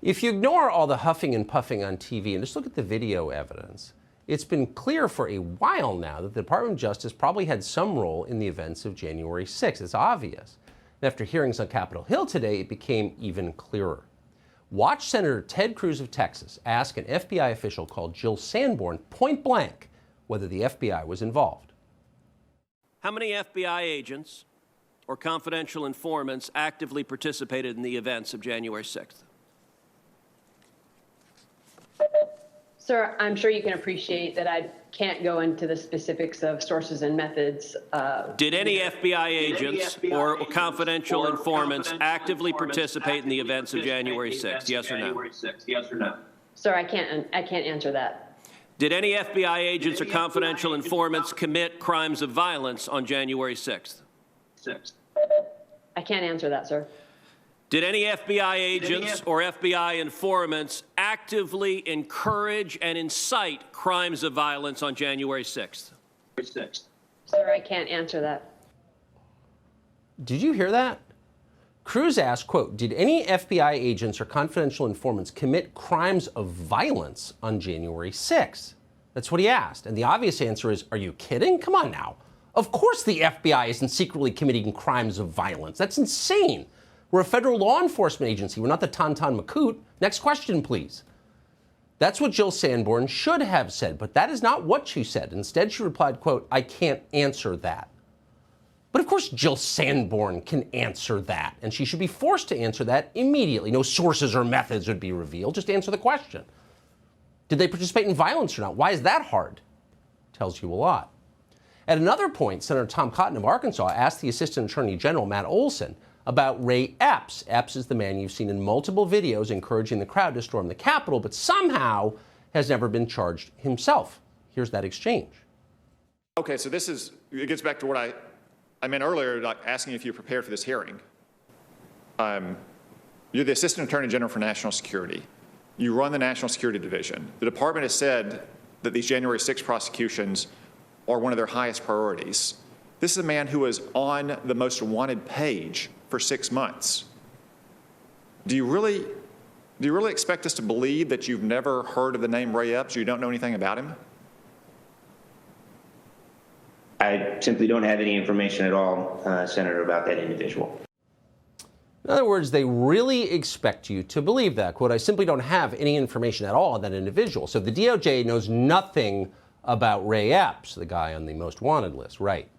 If you ignore all the huffing and puffing on TV and just look at the video evidence, it's been clear for a while now that the Department of Justice probably had some role in the events of January 6th. It's obvious. And after hearings on Capitol Hill today, it became even clearer. Watch Senator Ted Cruz of Texas ask an FBI official called Jill Sanborn point blank whether the FBI was involved. How many FBI agents or confidential informants actively participated in the events of January 6th? Sir, I'm sure you can appreciate that I can't go into the specifics of sources and methods. Did any FBI agents or confidential informants actively participate in the events of January 6th? Yes or no? Sir, I can't answer that. Did any FBI agents or confidential informants commit crimes of violence on January 6th? I can't answer that, sir. Did any FBI agents or FBI informants actively encourage and incite crimes of violence on January 6th? Sir, I can't answer that. Did you hear that? Cruz asked, quote, did any FBI agents or confidential informants commit crimes of violence on January 6th? That's what he asked. And the obvious answer is, are you kidding? Come on now. Of course the FBI isn't secretly committing crimes of violence. That's insane. We're a federal law enforcement agency. We're not the Tauntaun Macoute. Next question, please. That's what Jill Sanborn should have said, but that is not what she said. Instead, she replied, quote, I can't answer that. But of course, Jill Sanborn can answer that, and she should be forced to answer that immediately. No sources or methods would be revealed. Just answer the question. Did they participate in violence or not? Why is that hard? Tells you a lot. At another point, Senator Tom Cotton of Arkansas asked the Assistant Attorney General, Matt Olson, about Ray Epps. Epps is the man you've seen in multiple videos encouraging the crowd to storm the Capitol, but somehow has never been charged himself. Here's that exchange. Okay, so it gets back to what I meant earlier, like asking if you're prepared for this hearing. You're the Assistant Attorney General for National Security. You run the National Security Division. The department has said that these January 6 prosecutions are one of their highest priorities. This is a man who was on the most wanted page for 6 months. Do you really expect us to believe that you've never heard of the name Ray Epps, or you don't know anything about him? I simply don't have any information at all, Senator, about that individual. In other words, they really expect you to believe that. Quote, I simply don't have any information at all on that individual. So the DOJ knows nothing about Ray Epps, the guy on the most wanted list, right?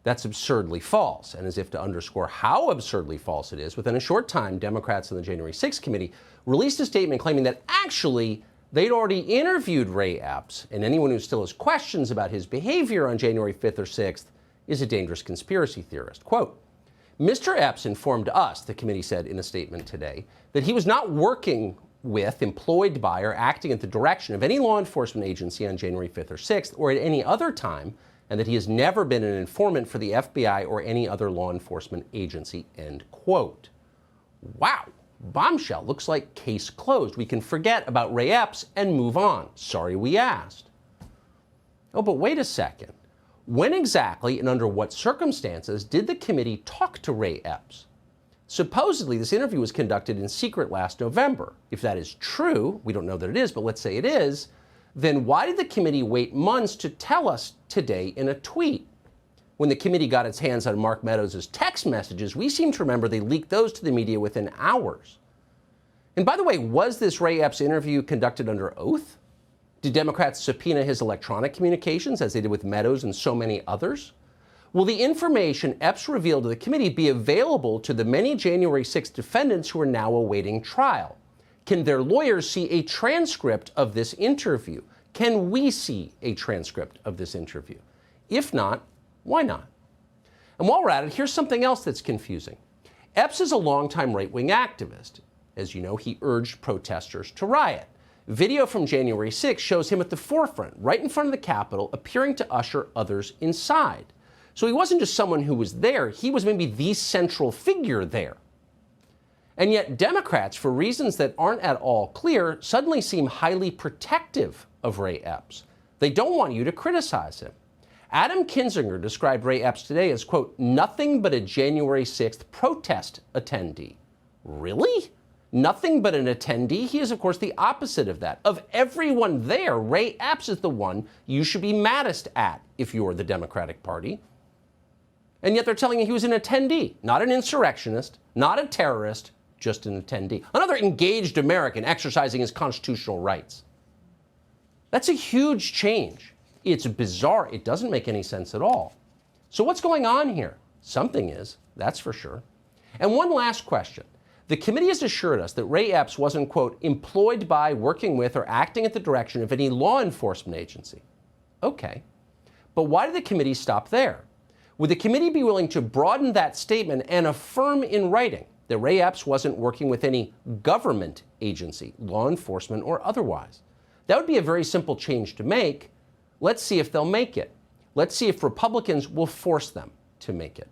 That's absurdly false. And as if to underscore how absurdly false it is, within a short time, Democrats in the January 6th committee released a statement claiming that actually they'd already interviewed Ray Epps, and anyone who still has questions about his behavior on January 5th or 6th is a dangerous conspiracy theorist. Quote, Mr. Epps informed us, the committee said in a statement today, that he was not working with, employed by, or acting at the direction of any law enforcement agency on January 5th or 6th, or at any other time, and that he has never been an informant for the FBI or any other law enforcement agency, end quote. Wow, bombshell. Looks like case closed. We can forget about Ray Epps and move on. Sorry we asked. Oh, but wait a second. When exactly and under what circumstances did the committee talk to Ray Epps? Supposedly, this interview was conducted in secret last November. If that is true, we don't know that it is, but let's say it is, then why did the committee wait months to tell us today in a tweet? When the committee got its hands on Mark Meadows' text messages, we seem to remember they leaked those to the media within hours. And by the way, was this Ray Epps interview conducted under oath? Did Democrats subpoena his electronic communications, as they did with Meadows and so many others? Will the information Epps revealed to the committee be available to the many January 6 defendants who are now awaiting trial? Can their lawyers see a transcript of this interview? Can we see a transcript of this interview? If not, why not? And while we're at it, here's something else that's confusing. Epps is a longtime right-wing activist. As you know, he urged protesters to riot. Video from January 6 shows him at the forefront, right in front of the Capitol, appearing to usher others inside. So he wasn't just someone who was there, he was maybe the central figure there. And yet Democrats, for reasons that aren't at all clear, suddenly seem highly protective of Ray Epps. They don't want you to criticize him. Adam Kinzinger described Ray Epps today as, quote, nothing but a January 6th protest attendee. Really? Nothing but an attendee. He is, of course, the opposite of that. Of everyone there, Ray Epps is the one you should be maddest at if you're the Democratic Party. And yet they're telling you he was an attendee, not an insurrectionist, not a terrorist, just an attendee. Another engaged American exercising his constitutional rights. That's a huge change. It's bizarre. It doesn't make any sense at all. So what's going on here? Something is, that's for sure. And one last question. The committee has assured us that Ray Epps wasn't, quote, employed by, working with, or acting at the direction of any law enforcement agency. Okay. But why did the committee stop there? Would the committee be willing to broaden that statement and affirm in writing that Ray Epps wasn't working with any government agency, law enforcement or otherwise? That would be a very simple change to make. Let's see if they'll make it. Let's see if Republicans will force them to make it.